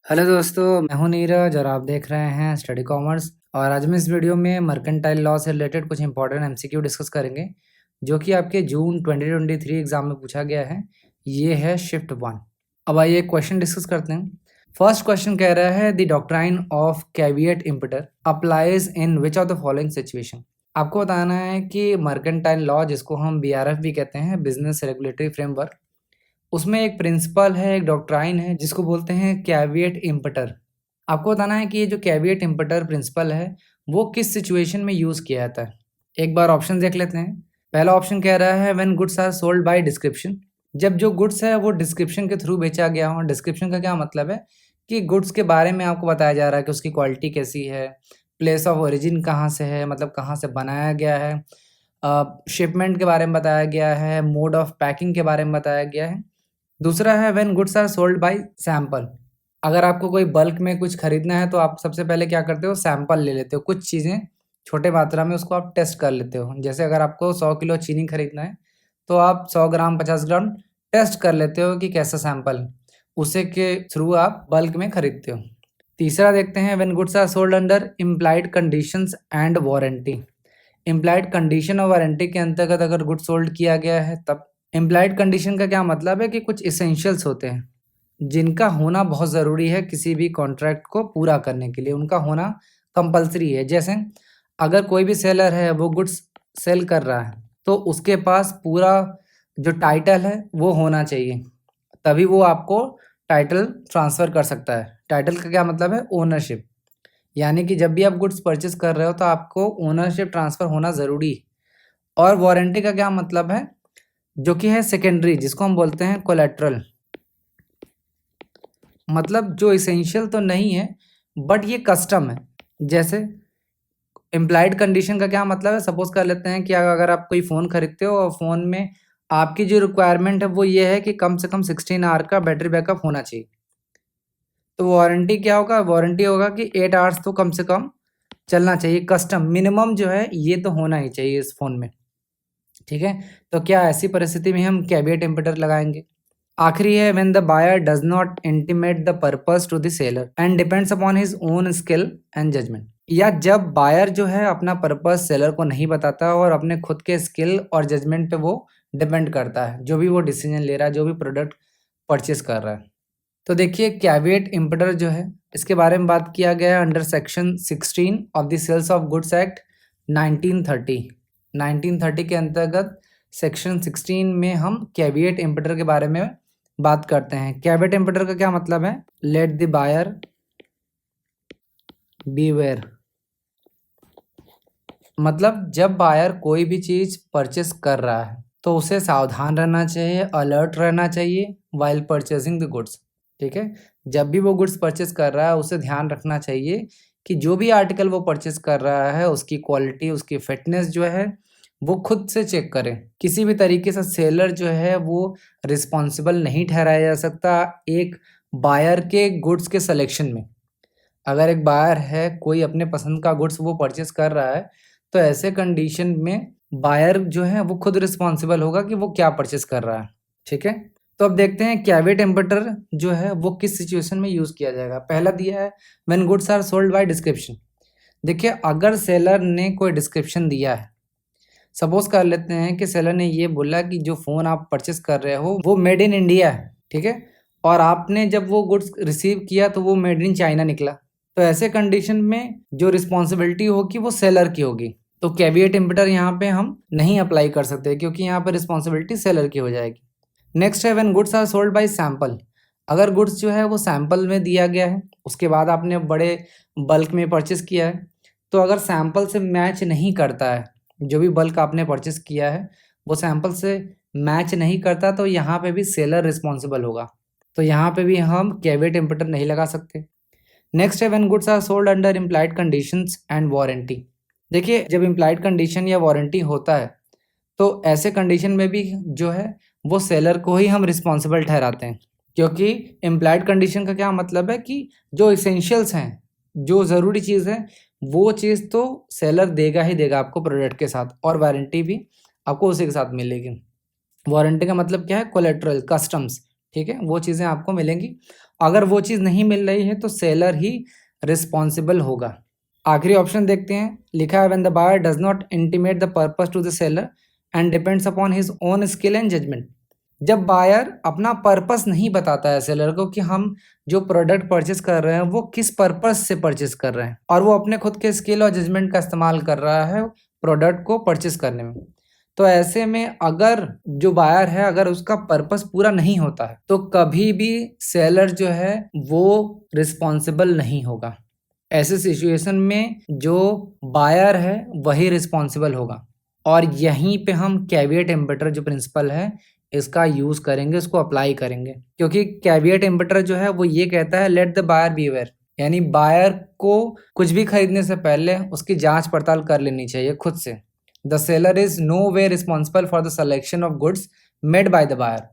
Hello दोस्तों, मैं हूं नीरज और आप देख रहे हैं स्टडी कॉमर्स। और आज हम इस वीडियो में मर्केंटाइल लॉ से रिलेटेड कुछ इंपॉर्टेंट एमसीक्यू डिस्कस करेंगे जो कि आपके जून 2023 एग्जाम में पूछा गया है। ये है शिफ्ट 1। अब आइए क्वेश्चन डिस्कस करते हैं। फर्स्ट क्वेश्चन कह रहा है the doctrine of caveat emptor applies in which of the following situation. आपको बताना है कि मर्केंटाइल लॉ, जिसको हम बीआरएफ भी कहते हैं, बिजनेस रेगुलेटरी फ्रेमवर्क, उसमें एक प्रिंसिपल है, एक डॉक्ट्राइन है जिसको बोलते हैं कैविएट इम्पिटर। आपको बताना है कि ये जो कैविएट इम्पिटर प्रिंसिपल है वो किस सिचुएशन में यूज किया जाता है। एक बार ऑप्शन देख लेते हैं। पहला ऑप्शन कह रहा है when goods are sold by description. जब जो गुड्स है वो डिस्क्रिप्शन के थ्रू बेचा गया हो। डिस्क्रिप्शन का क्या मतलब है कि गुड्स के बारे में आपको बताया जा रहा है कि उसकी क्वालिटी कैसी है, प्लेस ऑफ ओरिजिन कहाँ से है, मतलब कहाँ से बनाया गया है, शिपमेंट के बारे में बताया गया है, मोड ऑफ पैकिंग के बारे में बताया गया है। दूसरा है when goods are sold by sample. अगर आपको कोई बल्क में कुछ खरीदना है तो आप सबसे पहले क्या करते हो, सैंपल ले लेते हो। कुछ चीज़ें छोटे मात्रा में उसको आप टेस्ट कर लेते हो। जैसे अगर आपको 100 किलो चीनी खरीदना है तो आप 100 ग्राम 50 ग्राम टेस्ट कर लेते हो कि कैसा सैंपल है, उसे के थ्रू आप बल्क में खरीदते हो। तीसरा देखते हैं when goods are sold under implied conditions and warranty. Implied condition और वारंटी के अंतर्गत अगर गुड सोल्ड किया गया है तब। इम्प्लाइड कंडीशन का क्या मतलब है कि कुछ इसेंशियल्स होते हैं जिनका होना बहुत ज़रूरी है किसी भी कॉन्ट्रैक्ट को पूरा करने के लिए, उनका होना कंपलसरी है। जैसे अगर कोई भी सेलर है वो गुड्स सेल कर रहा है तो उसके पास पूरा जो टाइटल है वो होना चाहिए, तभी वो आपको टाइटल ट्रांसफ़र कर सकता है। टाइटल का क्या मतलब है, ओनरशिप। यानी कि जब भी आप गुड्स परचेस कर रहे हो तो आपको ओनरशिप ट्रांसफ़र होना ज़रूरी है। और वारंटी का क्या मतलब है, जो कि है सेकेंडरी, जिसको हम बोलते हैं कोलेट्रल। मतलब जो इसेंशियल तो नहीं है बट ये कस्टम है। जैसे इम्प्लाइड कंडीशन का क्या मतलब है, सपोज कर लेते हैं कि अगर आप कोई फ़ोन खरीदते हो और फ़ोन में आपकी जो रिक्वायरमेंट है वो ये है कि कम से कम 16 आवर का बैटरी बैकअप होना चाहिए, तो वारंटी क्या होगा, वारंटी होगा कि 8 आवर्स तो कम से कम चलना चाहिए। कस्टम मिनिमम जो है ये तो होना ही चाहिए इस फ़ोन में। ठीक है, तो क्या ऐसी परिस्थिति में हम कैविएट इम्पिटर लगाएंगे। आखिरी है when the buyer does not intimate the purpose to the seller and depends upon his own skill and judgement. या जब बायर जो है अपना पर्पस सेलर को नहीं बताता और अपने खुद के स्किल और जजमेंट पे वो डिपेंड करता है, जो भी वो डिसीजन ले रहा है, जो भी प्रोडक्ट परचेस कर रहा है। तो देखिए कैविएट इम्पिटर जो है इसके बारे में बात किया गया है under section 16 of the sales of goods act 1930। 1930 के अंतर्गत सेक्शन 16 में हम कैविएट इम्पिटर के बारे में बात करते हैं। कैविएट इम्पिटर का क्या मतलब है, लेट द बायर बीवेयर। मतलब जब बायर कोई भी चीज़ परचेस कर रहा है तो उसे सावधान रहना चाहिए, अलर्ट रहना चाहिए वाइल परचेसिंग द गुड्स। ठीक है, जब भी वो गुड्स परचेस कर रहा है उसे ध्यान रखना चाहिए कि जो भी आर्टिकल वो परचेस कर रहा है उसकी क्वालिटी, उसकी फिटनेस जो है वो खुद से चेक करें। किसी भी तरीके से सेलर जो है वो रिस्पॉन्सिबल नहीं ठहराया जा सकता एक बायर के गुड्स के सिलेक्शन में। अगर एक बायर है, कोई अपने पसंद का गुड्स वो परचेस कर रहा है तो ऐसे कंडीशन में बायर जो है वो खुद रिस्पॉन्सिबल होगा कि वो क्या परचेस कर रहा है। ठीक है, तो अब देखते हैं कैविएट इम्पिटर जो है वो किस सिचुएशन में यूज़ किया जाएगा। पहला दिया है when goods are sold by description. देखिए अगर सेलर ने कोई डिस्क्रिप्शन दिया है, सपोज कर लेते हैं कि सेलर ने ये बोला कि जो फ़ोन आप परचेस कर रहे हो वो मेड इन इंडिया है। ठीक है, और आपने जब वो गुड्स रिसीव किया तो वो मेड इन चाइना निकला, तो ऐसे कंडीशन में जो रिस्पॉन्सिबिलिटी होगी वो सेलर की होगी। तो कैविएट इम्पिटर यहाँ पे हम नहीं अप्लाई कर सकते क्योंकि यहाँ पे रिस्पॉन्सिबिलिटी सेलर की हो जाएगी। नेक्स्ट है when goods are sold by sample. अगर गुड्स जो है वो सैंपल में दिया गया है, उसके बाद आपने बड़े बल्क में परचेस किया है, तो अगर सैंपल से मैच नहीं करता है, जो भी बल्क आपने परचेस किया है वो सैंपल से मैच नहीं करता, तो यहाँ पे भी सेलर रिस्पॉन्सिबल होगा। तो यहाँ पे भी हम कैविएट इम्पिटर नहीं लगा सकते। नेक्स्ट है when goods are sold under implied conditions and warranty. देखिए जब इम्प्लाइड कंडीशन या वारंटी होता है तो ऐसे कंडीशन में भी जो है वो सेलर को ही हम रिस्पॉन्सिबल ठहराते हैं, क्योंकि इम्प्लाइड कंडीशन का क्या मतलब है कि जो इसेंशियल्स हैं, जो ज़रूरी चीज़ है, वो चीज़ तो सेलर देगा ही देगा आपको प्रोडक्ट के साथ, और वारंटी भी आपको उसी के साथ मिलेगी। वारंटी का मतलब क्या है, कोलेट्रल, कस्टम्स। ठीक है, वो चीज़ें आपको मिलेंगी। अगर वो चीज़ नहीं मिल रही है तो सेलर ही रिस्पॉन्सिबल होगा। आखिरी ऑप्शन देखते हैं, लिखा है when the buyer does not intimate the purpose to the seller and depends upon his own skill and judgement. जब बायर अपना पर्पस नहीं बताता है सेलर को कि हम जो प्रोडक्ट परचेस कर रहे हैं वो किस पर्पस से परचेस कर रहे हैं, और वो अपने खुद के स्किल और जजमेंट का इस्तेमाल कर रहा है प्रोडक्ट को परचेस करने में, तो ऐसे में अगर जो बायर है अगर उसका पर्पस पूरा नहीं होता है तो कभी भी सेलर जो है वो रिस्पॉन्सिबल नहीं होगा। ऐसे सिचुएशन में जो बायर है वही रिस्पॉन्सिबल होगा, और यहीं पे हम कैविएट एम्बेटर जो प्रिंसिपल है इसका यूज़ करेंगे, उसको अप्लाई करेंगे, क्योंकि कैविएट एम्बेटर जो है वो ये कहता है let the buyer be aware, यानी बायर को कुछ भी खरीदने से पहले उसकी जांच पड़ताल कर लेनी चाहिए खुद से। The seller is no way responsible for the selection of goods made by the buyer.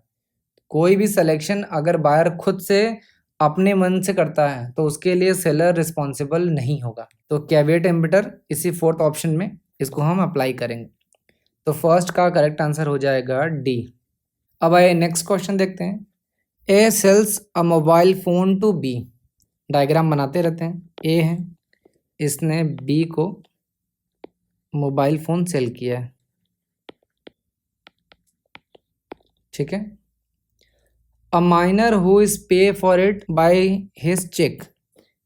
कोई भी सिलेक्शन अगर बायर खुद से अपने मन से करता है तो उसके लिए सेलर रिस्पॉन्सिबल नहीं होगा। तो कैविएट एम्बेटर इसी फोर्थ ऑप्शन में इसको हम अप्लाई करेंगे। तो फर्स्ट का करेक्ट आंसर हो जाएगा डी। अब आइए नेक्स्ट क्वेश्चन देखते हैं। A sells a mobile phone to B. Diagram बनाते रहते हैं। ए है, इसने बी को मोबाइल फ़ोन सेल किया है, ठीक है। A minor who is pay for it by his cheque.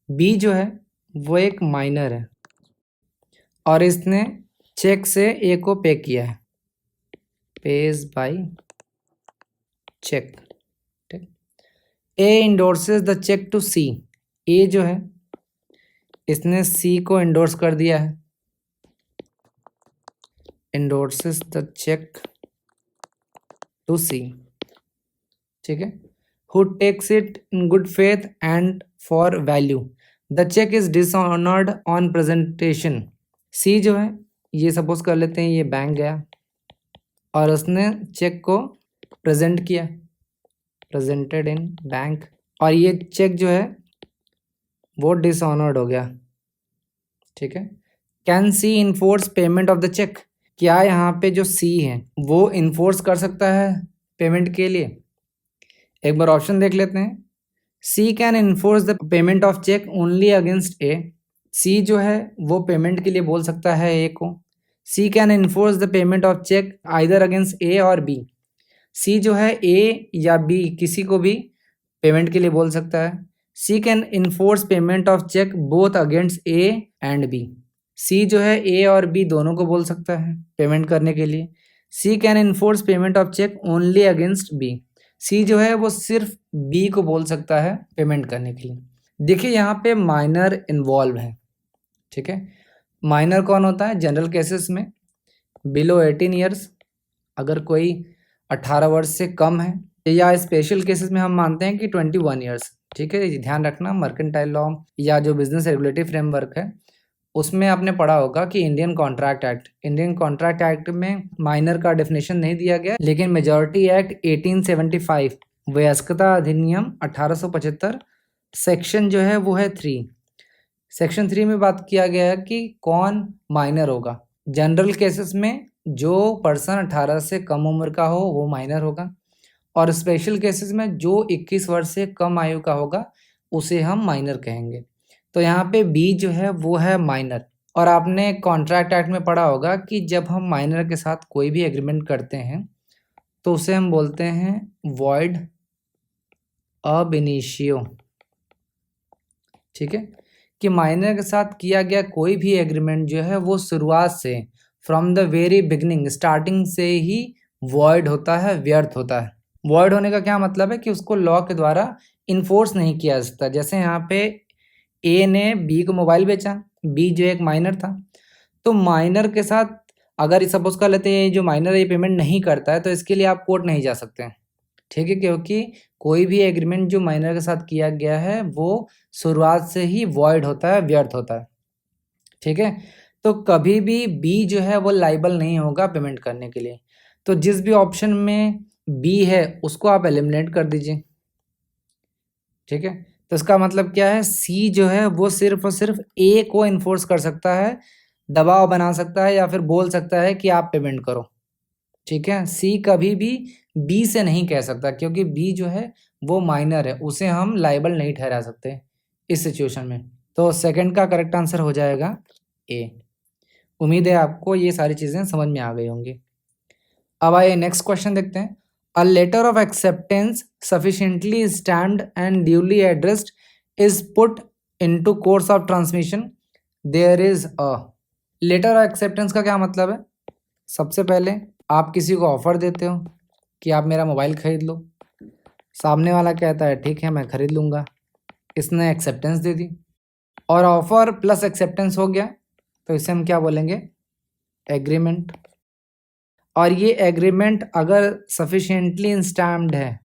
B जो है वो एक माइनर है और इसने चेक से ए को पे किया है, पेज बाय चेक, ठीक। A endorses the cheque to C. A जो है इसने सी को इंडोर्स कर दिया है, endorses the cheque to C, ठीक है। Who takes it in good faith and for value. The cheque is dishonoured on presentation. C जो है ये सपोज कर लेते हैं ये बैंक गया और उसने चेक को प्रेजेंट किया, प्रेजेंटेड इन बैंक, और ये चेक जो है वो डिसऑनर्ड हो गया, ठीक है। Can C enforce payment of the cheque. क्या यहाँ पे जो सी है वो इन्फोर्स कर सकता है पेमेंट के लिए? एक बार ऑप्शन देख लेते हैं। C can enforce the payment of cheque only against A. C जो है वो पेमेंट के लिए बोल सकता है ए को। C can enforce the payment of cheque either against A और बी। सी जो है ए या बी किसी को भी पेमेंट के लिए बोल सकता है। C can enforce payment of cheque both against A and B. C जो है ए और बी दोनों को बोल सकता है पेमेंट करने के लिए। C can enforce payment of cheque only against B. C जो है वो सिर्फ बी को बोल सकता है पेमेंट करने के लिए। देखिए यहाँ पे माइनर इन्वॉल्व है, ठीक है। माइनर कौन होता है? जनरल केसेस में बिलो 18 ईयर्स, अगर कोई 18 वर्ष से कम है, या स्पेशल केसेस में हम मानते हैं कि 21 ईयर्स, ठीक है। ये ध्यान रखना, मर्केंटाइल लॉ या जो बिजनेस रेगुलेटरी फ्रेमवर्क है उसमें आपने पढ़ा होगा कि इंडियन कॉन्ट्रैक्ट एक्ट में माइनर का डेफिनेशन नहीं दिया गया, लेकिन मेजॉरिटी एक्ट 1875 वयस्कता अधिनियम 1875 सेक्शन जो है वो है 3। सेक्शन 3 में बात किया गया है कि कौन माइनर होगा। जनरल केसेस में जो पर्सन 18 से कम उम्र का हो वो माइनर होगा, और स्पेशल केसेस में जो 21 वर्ष से कम आयु का होगा उसे हम माइनर कहेंगे। तो यहाँ पे बी जो है वो है माइनर। और आपने कॉन्ट्रैक्ट एक्ट में पढ़ा होगा कि जब हम माइनर के साथ कोई भी एग्रीमेंट करते हैं तो उसे हम बोलते हैं वॉइड अब इनिशियो, ठीक है। कि माइनर के साथ किया गया कोई भी एग्रीमेंट जो है वो शुरुआत से from the very beginning starting से ही वॉइड होता है, व्यर्थ होता है। वॉइड होने का क्या मतलब है कि उसको लॉ के द्वारा इन्फोर्स नहीं किया जा सकता। जैसे यहाँ पे ए ने बी को मोबाइल बेचा, बी जो एक माइनर था, तो माइनर के साथ अगर सपोज कर लेते हैं जो माइनर ये पेमेंट नहीं करता है तो इसके लिए आप कोर्ट नहीं जा सकते हैं, ठीक है। क्योंकि कोई भी एग्रीमेंट जो माइनर के साथ किया गया है वो शुरुआत से ही वॉइड होता है, व्यर्थ होता है, ठीक है। तो कभी भी बी जो है वो लाइबल नहीं होगा पेमेंट करने के लिए। तो जिस भी ऑप्शन में बी है उसको आप एलिमिनेट कर दीजिए, ठीक है। तो इसका मतलब क्या है? सी जो है वो सिर्फ और सिर्फ ए को इन्फोर्स कर सकता है, दबाव बना सकता है या फिर बोल सकता है कि आप पेमेंट करो, ठीक है। सी कभी भी बी से नहीं कह सकता, क्योंकि बी जो है वो माइनर है, उसे हम लायबल नहीं ठहरा सकते इस सिचुएशन में। तो सेकंड का करेक्ट आंसर हो जाएगा ए। उम्मीद है आपको ये सारी चीज़ें समझ में आ गई होंगी। अब आइए नेक्स्ट क्वेश्चन देखते हैं। A letter of acceptance sufficiently stamped and duly addressed is put into course of transmission, there is a. Letter of acceptance का क्या मतलब है? सबसे पहले आप किसी को ऑफर देते हो कि आप मेरा मोबाइल खरीद लो, सामने वाला कहता है ठीक है मैं खरीद लूँगा, इसने एक्सेप्टेंस दे दी और ऑफर प्लस एक्सेप्टेंस हो गया, तो इसे हम क्या बोलेंगे? एग्रीमेंट। और ये एग्रीमेंट अगर सफिशिएंटली स्टैम्प्ड है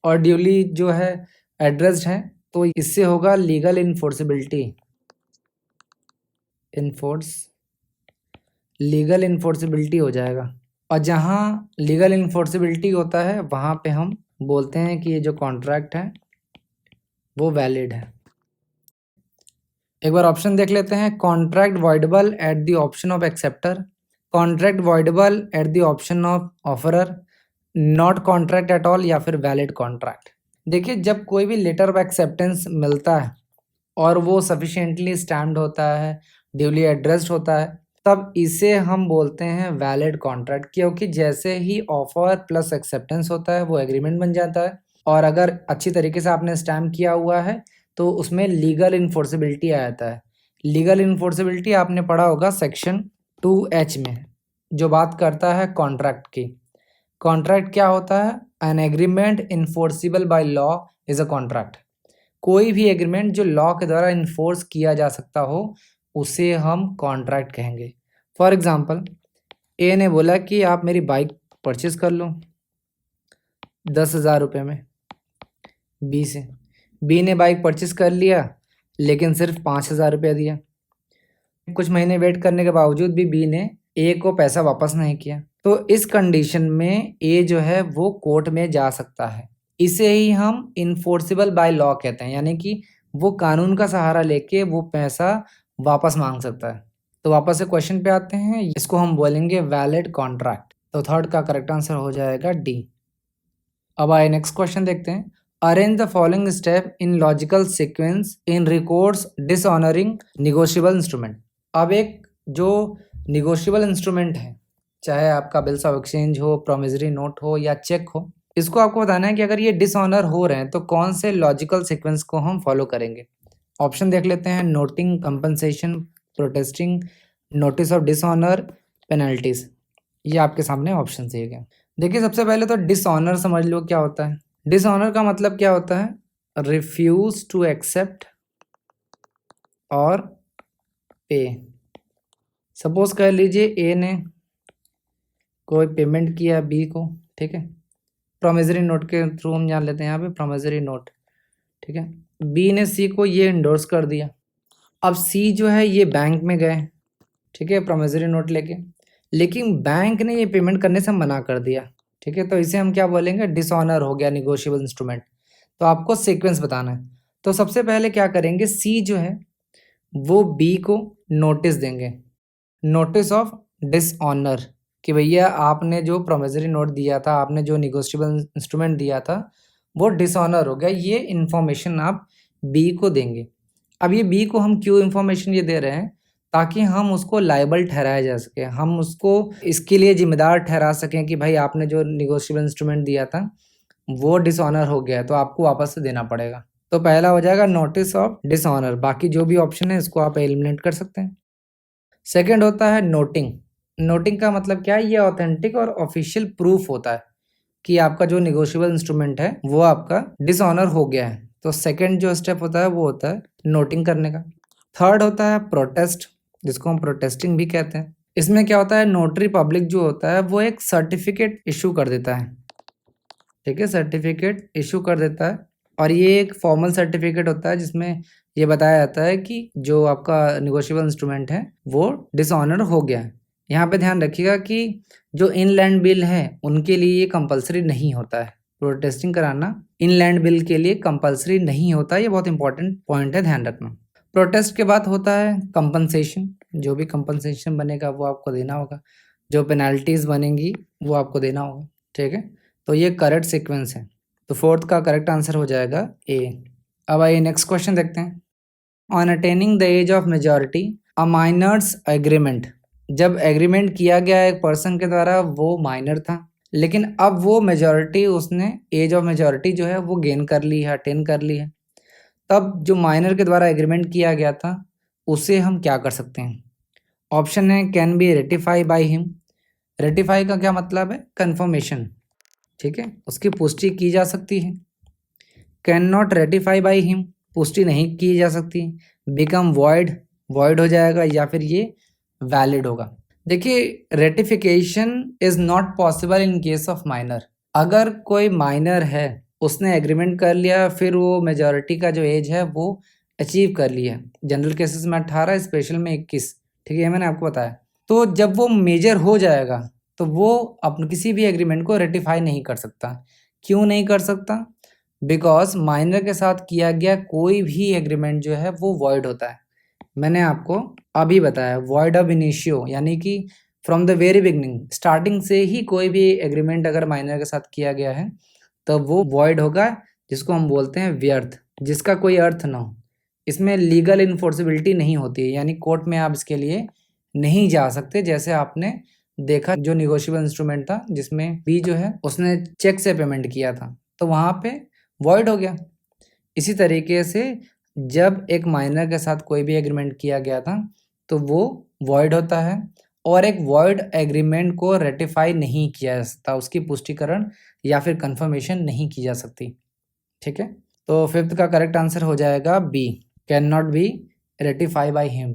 और ड्यूली जो है एड्रेस्ड है, तो इससे होगा लीगल इन्फोर्सिबिलिटी। लीगल इन्फोर्सिबिलिटी हो जाएगा। और जहाँ लीगल इन्फोर्सिबिलिटी होता है वहाँ पे हम बोलते हैं कि ये जो कॉन्ट्रैक्ट है वो वैलिड है। एक बार ऑप्शन देख लेते हैं। Contract voidable at the option of acceptor, contract voidable at the option of offeror, not contract at all, या फिर वैलिड कॉन्ट्रैक्ट। देखिए, जब कोई भी लेटर ऑफ एक्सेप्टेंस मिलता है और वो सफिशिएंटली स्टैम्प्ड होता है, ड्यूली एड्रेस्ड होता है, तब इसे हम बोलते हैं वैलिड कॉन्ट्रैक्ट, क्योंकि जैसे ही ऑफर प्लस एक्सेप्टेंस होता है वो एग्रीमेंट बन जाता है। और अगर अच्छी तरीके से आपने स्टैम्प किया हुआ है तो उसमें लीगल इन्फोर्सिबिलिटी आ जाता है। लीगल इन्फोर्सिबिलिटी आपने पढ़ा होगा सेक्शन 2H में, जो बात करता है कॉन्ट्रैक्ट की। कॉन्ट्रैक्ट क्या होता है? An agreement enforceable by law is a contract. कोई भी एग्रीमेंट जो लॉ के द्वारा इन्फोर्स किया जा सकता हो उसे हम कॉन्ट्रैक्ट कहेंगे। फॉर एग्जाम्पल, ए ने बोला कि आप मेरी बाइक परचेज कर लो 10,000 रुपये में बी से। बी ने बाइक परचेज कर लिया लेकिन सिर्फ 5,000 रुपया दिया। कुछ महीने वेट करने के बावजूद भी बी ने ए को पैसा वापस नहीं किया, तो इस कंडीशन में ए जो है वो कोर्ट में जा सकता है। इसे ही हम इन्फोर्सिबल बाय लॉ कहते हैं, यानी कि वो कानून का सहारा लेके वो पैसा वापस मांग सकता है। तो वापस से क्वेश्चन पे आते हैं, इसको हम बोलेंगे वैलिड कॉन्ट्रैक्ट। तो थर्ड का करेक्ट आंसर हो जाएगा डी। अब आए नेक्स्ट क्वेश्चन देखते हैं। Arrange the following step in logical sequence in records dishonouring negotiable instrument. अब एक जो निगोशिएबल इंस्ट्रूमेंट है, चाहे आपका बिल्स ऑफ एक्सचेंज हो, प्रोमिसरी नोट हो या चेक हो, इसको आपको बताना है कि अगर ये डिसऑनर हो रहे हैं तो कौन से लॉजिकल सीक्वेंस को हम फॉलो करेंगे। ऑप्शन देख लेते हैं। Noting, compensation, protesting, notice of dishonour, penalties. ये आपके सामने ऑप्शन दिए गए। देखिए, सबसे पहले तो डिसऑनर समझ लो क्या होता है। डिसऑनर का मतलब क्या होता है? रिफ्यूज टू एक्सेप्ट और पे। सपोज कर लीजिए ए ने कोई पेमेंट किया बी को, ठीक है, प्रोमिसरी नोट के थ्रू हम जान लेते हैं यहाँ पे प्रोमिसरी नोट, ठीक है। बी ने सी को ये इंडोर्स कर दिया। अब सी जो है ये बैंक में गए, ठीक है, प्रोमिसरी नोट लेके, लेकिन बैंक ने ये पेमेंट करने से मना कर दिया, ठीक है। तो इसे हम क्या बोलेंगे? डिसऑनर हो गया निगोशिएबल इंस्ट्रूमेंट। तो आपको सीक्वेंस बताना है। तो सबसे पहले क्या करेंगे, सी जो है वो बी को नोटिस देंगे, नोटिस ऑफ डिसऑनर, कि भैया आपने जो प्रोमिसरी नोट दिया था, आपने जो निगोशिएबल इंस्ट्रूमेंट दिया था वो डिसऑनर हो गया। ये इन्फॉर्मेशन आप बी को देंगे। अब ये बी को हम क्यों इन्फॉर्मेशन ये दे रहे हैं? ताकि हम उसको लायबल ठहराया जा सके, हम उसको इसके लिए जिम्मेदार ठहरा सकें कि भाई आपने जो निगोशिएबल इंस्ट्रूमेंट दिया था वो डिसऑनर हो गया, तो आपको वापस से देना पड़ेगा। तो पहला हो जाएगा नोटिस ऑफ डिसऑनर। बाकी जो भी ऑप्शन है इसको आप एलिमिनेट कर सकते हैं। सेकंड होता है नोटिंग। नोटिंग का मतलब क्या है? ये ऑथेंटिक और ऑफिशियल प्रूफ होता है कि आपका जो निगोशिएबल इंस्ट्रूमेंट है वो आपका डिसऑनर हो गया है। तो सेकंड जो स्टेप होता है वो होता है नोटिंग करने का। थर्ड होता है प्रोटेस्ट, जिसको हम प्रोटेस्टिंग भी कहते हैं। इसमें क्या होता है? नोटरी पब्लिक जो होता है वो एक सर्टिफिकेट इशू कर देता है, ठीक है, सर्टिफिकेट इशू कर देता है। और ये एक फॉर्मल सर्टिफिकेट होता है जिसमें ये बताया जाता है कि जो आपका निगोशिएबल इंस्ट्रूमेंट है वो डिसऑनर हो गया है। यहाँ पे ध्यान रखिएगा कि जो इनलैंड बिल है उनके लिए ये कंपलसरी नहीं होता है। प्रोटेस्टिंग कराना इनलैंड बिल के लिए कंपलसरी नहीं होता। ये बहुत इंपॉर्टेंट पॉइंट है, ध्यान रखना। प्रोटेस्ट के बाद होता है कंपनसेशन। जो भी कंपनसेशन बनेगा वो आपको देना होगा, जो पेनल्टीज बनेंगी वो आपको देना होगा, ठीक है। तो ये करेक्ट सीक्वेंस है। तो फोर्थ का करेक्ट आंसर हो जाएगा ए। अब आइए नेक्स्ट क्वेश्चन देखते हैं। On attaining the age of majority a minor's agreement, जब एग्रीमेंट किया गया एक पर्सन के द्वारा वो माइनर था, लेकिन अब वो मेजॉरिटी उसने एज ऑफ मेजॉरिटी जो है वो गेन कर ली है, अटेन कर ली है, तब जो माइनर के द्वारा एग्रीमेंट किया गया था उसे हम क्या कर सकते हैं? ऑप्शन है can be ratify by him. Ratify का क्या मतलब है? कन्फर्मेशन, ठीक है, उसकी पुष्टि की जा सकती है। Can not ratify by him, पुष्टि नहीं की जा सकती। बिकम वॉइड, वॉइड हो जाएगा, या फिर ये वैलिड होगा। देखिए, ratification is not possible in case of minor. अगर कोई माइनर है, उसने एग्रीमेंट कर लिया, फिर वो मेजॉरिटी का जो एज है वो अचीव कर लिया। जनरल केसेस में 18, स्पेशल में 21, ठीक है, ये मैंने आपको बताया। तो जब वो मेजर हो जाएगा तो वो अपने किसी भी एग्रीमेंट को रेटिफाई नहीं कर सकता। क्यों नहीं कर सकता? बिकॉज माइनर के साथ किया गया कोई भी एग्रीमेंट जो है वो वॉइड होता है। मैंने आपको अभी बताया, वॉइड ऑफ इनिशियो, यानी कि from the very beginning, starting से ही कोई भी एग्रीमेंट अगर माइनर के साथ किया गया है तो वो वॉइड होगा, जिसको हम बोलते हैं व्यर्थ, जिसका कोई अर्थ ना हो। इसमें लीगल इन्फोर्सिबिलिटी नहीं होती है, यानी कोर्ट में आप इसके लिए नहीं जा सकते। जैसे आपने देखा जो निगोशिएबल इंस्ट्रूमेंट था जिसमें बी जो है उसने चेक से पेमेंट किया था, तो वहाँ पे वॉइड हो गया। इसी तरीके से जब एक माइनर के साथ कोई भी एग्रीमेंट किया गया था तो वो वॉइड होता है, और एक वॉइड एग्रीमेंट को रेटिफाई नहीं किया जा सकता, उसकी पुष्टिकरण या फिर कंफर्मेशन नहीं की जा सकती, ठीक है। तो फिफ्थ का करेक्ट आंसर हो जाएगा B, can not be ratify by him.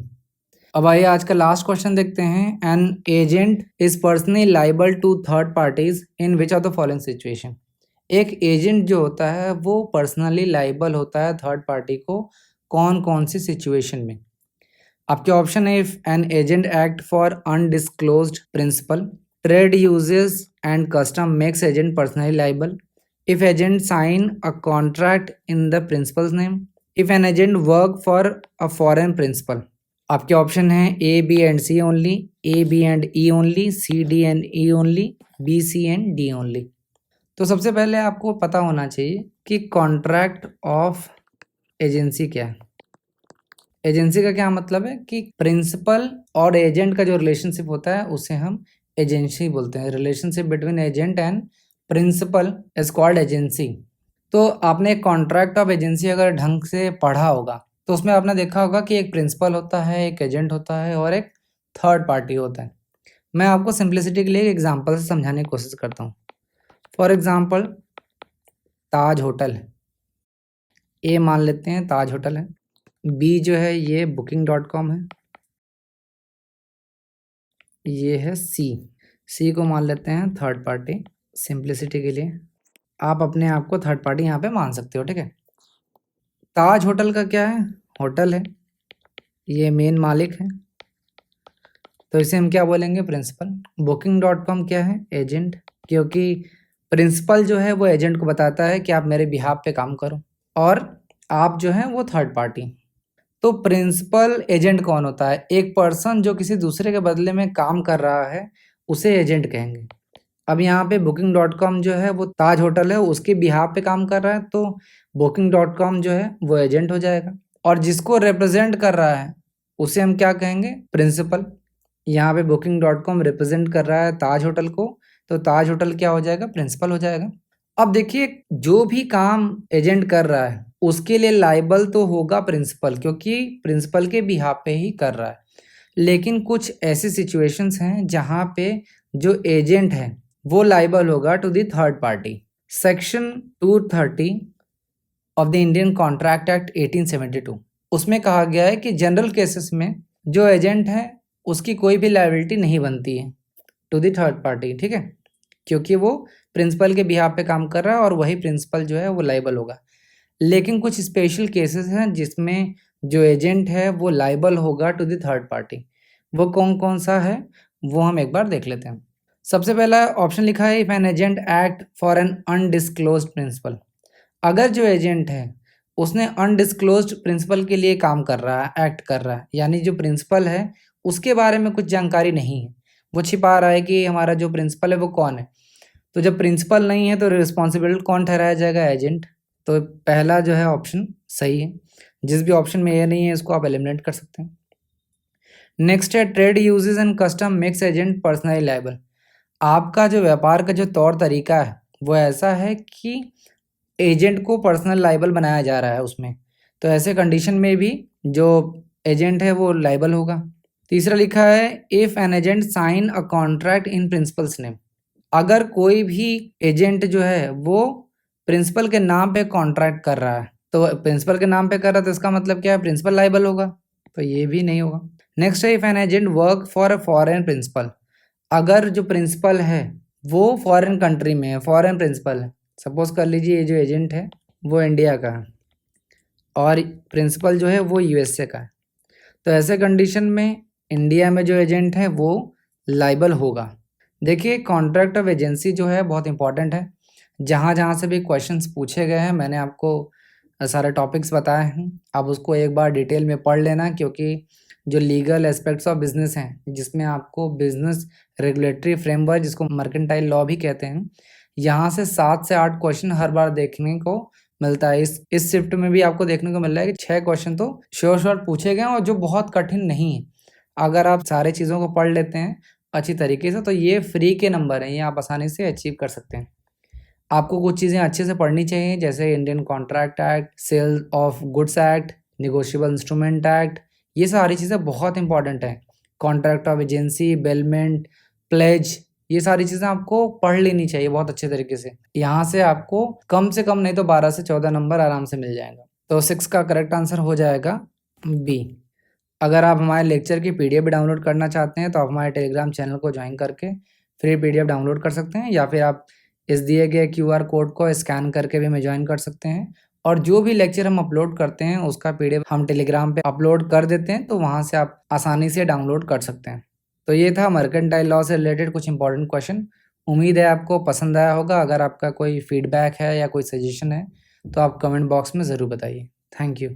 अब आइए आज का लास्ट क्वेश्चन देखते हैं। An agent is personally liable to third parties in which of the following situation. एक एजेंट जो होता है वो पर्सनली लाइबल होता है थर्ड पार्टी को कौन कौन सी सिचुएशन में? आपके ऑप्शन है, if an agent act for undisclosed principal, trade usages and custom makes agent personally liable, if agent sign a contract in the principal's name, if an agent work for a foreign principal. आपके option है A B and C only, A B and E only, C D and E only, B C and D only. तो सबसे पहले आपको पता होना चाहिए कि कॉन्ट्रैक्ट ऑफ एजेंसी क्या है। एजेंसी का क्या मतलब है कि प्रिंसिपल और एजेंट का जो रिलेशनशिप होता है उसे हम एजेंसी बोलते हैं। Relationship between agent and principal is called agency. तो आपने एक कॉन्ट्रैक्ट ऑफ एजेंसी अगर ढंग से पढ़ा होगा तो उसमें आपने देखा होगा कि एक प्रिंसिपल होता है, एक एजेंट होता है और एक थर्ड पार्टी होता है। मैं आपको सिंप्लिसिटी के लिए एक एग्जाम्पल से समझाने की कोशिश करता हूँ। फॉर एग्जाम्पल, ताज होटल है, ए मान लेते हैं ताज होटल है, बी जो है ये booking.com है, ये है सी को मान लेते हैं थर्ड पार्टी सिंप्लिसिटी के लिए। आप अपने आप को थर्ड पार्टी यहाँ पे मान सकते हो, ठीक है। ताज होटल का क्या है? होटल है, ये मेन मालिक है, तो इसे हम क्या बोलेंगे? प्रिंसिपल। booking.com क्या है? एजेंट, क्योंकि प्रिंसिपल जो है वो एजेंट को बताता है कि आप मेरे बिहाफ पे काम करो, और आप जो है वो थर्ड पार्टी। तो प्रिंसिपल एजेंट कौन होता है? एक पर्सन जो किसी दूसरे के बदले में काम कर रहा है उसे एजेंट कहेंगे। अब यहाँ पे booking.com जो है वो ताज होटल है, उसके बिहाफ पे काम कर रहा है, तो booking.com जो है वो एजेंट हो जाएगा, और जिसको रिप्रेजेंट कर रहा है उसे हम क्या कहेंगे? प्रिंसिपल। यहाँ पे booking.com रिप्रेजेंट कर रहा है ताज होटल को, तो ताज होटल क्या हो जाएगा? प्रिंसिपल हो जाएगा। अब देखिए, जो भी काम एजेंट कर रहा है उसके लिए लाइबल तो होगा प्रिंसिपल, क्योंकि प्रिंसिपल के बिहाफ पे ही कर रहा है। लेकिन कुछ ऐसी सिचुएशंस हैं जहाँ पे जो एजेंट है वो लाइबल होगा to the third party. Section 230 of the Indian contract act 1872 उसमें कहा गया है कि जनरल केसेस में जो एजेंट है उसकी कोई भी लायबिलिटी नहीं बनती है टू द थर्ड पार्टी, ठीक है, क्योंकि वो प्रिंसिपल के बिहाफ पे काम कर रहा है और वही प्रिंसिपल जो है वो लाइबल होगा। लेकिन कुछ स्पेशल केसेस हैं जिसमें जो एजेंट है वो लाइबल होगा टू द थर्ड पार्टी। वो कौन कौन सा है वो हम एक बार देख लेते हैं। सबसे पहला ऑप्शन लिखा है, if an agent act for an undisclosed principal. अगर जो एजेंट है उसने अनडिस्क्लोज्ड प्रिंसिपल के लिए काम कर रहा है, एक्ट कर रहा है, यानी जो प्रिंसिपल है उसके बारे में कुछ जानकारी नहीं है, वो छिपा रहा है कि हमारा जो प्रिंसिपल है वो कौन है, तो जब प्रिंसिपल नहीं है तो रिस्पॉन्सिबल कौन ठहराया जाएगा? एजेंट। तो पहला जो है ऑप्शन सही है। जिस भी ऑप्शन में ये नहीं है इसको आप एलिमिनेट कर सकते हैं। नेक्स्ट है trade usages and custom makes agent personally liable. आपका जो व्यापार का जो तौर तरीका है वो ऐसा है कि एजेंट को पर्सनल लायबल बनाया जा रहा है उसमें, तो ऐसे कंडीशन में भी जो एजेंट है वो लायबल होगा। तीसरा लिखा है if an agent sign a contract in principal's name. अगर कोई भी एजेंट जो है वो प्रिंसिपल के नाम पे कॉन्ट्रैक्ट कर रहा है, तो प्रिंसिपल के नाम पे कर रहा है तो इसका मतलब क्या है? प्रिंसिपल लायबल होगा, तो ये भी नहीं होगा। नेक्स्ट है if an agent work for a foreign principal. अगर जो प्रिंसिपल है वो फॉरेन कंट्री में है, फॉरेन प्रिंसिपल है, सपोज कर लीजिए ये जो एजेंट है वो इंडिया का है और प्रिंसिपल जो है वो यूएसए का है, तो ऐसे कंडीशन में इंडिया में जो एजेंट है वो लायबल होगा। देखिए कॉन्ट्रैक्ट ऑफ एजेंसी जो है बहुत इंपॉर्टेंट है। जहाँ जहाँ से भी क्वेश्चंस पूछे गए हैं मैंने आपको सारे टॉपिक्स बताए हैं, आप उसको एक बार डिटेल में पढ़ लेना, क्योंकि जो लीगल एस्पेक्ट्स ऑफ बिजनेस हैं जिसमें आपको बिजनेस रेगुलेटरी फ्रेमवर्क जिसको मर्केंटाइल लॉ भी कहते हैं, यहाँ से 7 से 8 क्वेश्चन हर बार देखने को मिलता है। इस शिफ्ट में भी आपको देखने को मिल रहा है कि 6 क्वेश्चन तो श्योर पूछे गए हैं और जो बहुत कठिन नहीं है। अगर आप सारे चीज़ों को पढ़ लेते हैं अच्छी तरीके से तो ये फ्री के नंबर हैं, ये आप आसानी से अचीव कर सकते हैं। आपको कुछ चीज़ें अच्छे से पढ़नी चाहिए जैसे Indian contract act, sale of goods act, negotiable instrument act, ये सारी चीज़ें बहुत इंपॉर्टेंट हैं। Contract of agency, bailment, pledge, ये सारी चीज़ें आपको पढ़ लेनी चाहिए बहुत अच्छे तरीके से। यहाँ से आपको कम से कम नहीं तो 12 से 14 नंबर आराम से मिल जाएगा। तो 6 का करेक्ट आंसर हो जाएगा बी। अगर आप हमारे लेक्चर की पीडीएफ डाउनलोड करना चाहते हैं तो आप हमारे टेलीग्राम चैनल को ज्वाइन करके फ्री पीडीएफ डाउनलोड कर सकते हैं, या फिर आप इस दिए गए क्यूआर कोड को स्कैन करके भी हमें ज्वाइन कर सकते हैं। और जो भी लेक्चर हम अपलोड करते हैं उसका पीडीएफ हम टेलीग्राम पे अपलोड कर देते हैं, तो वहाँ से आप आसानी से डाउनलोड कर सकते हैं। तो ये था मर्केंटाइल लॉ से रिलेटेड कुछ इंपॉर्टेंट क्वेश्चन। उम्मीद है आपको पसंद आया होगा। अगर आपका कोई फीडबैक है या कोई सजेशन है तो आप कमेंट बॉक्स में ज़रूर बताइए। Thank you.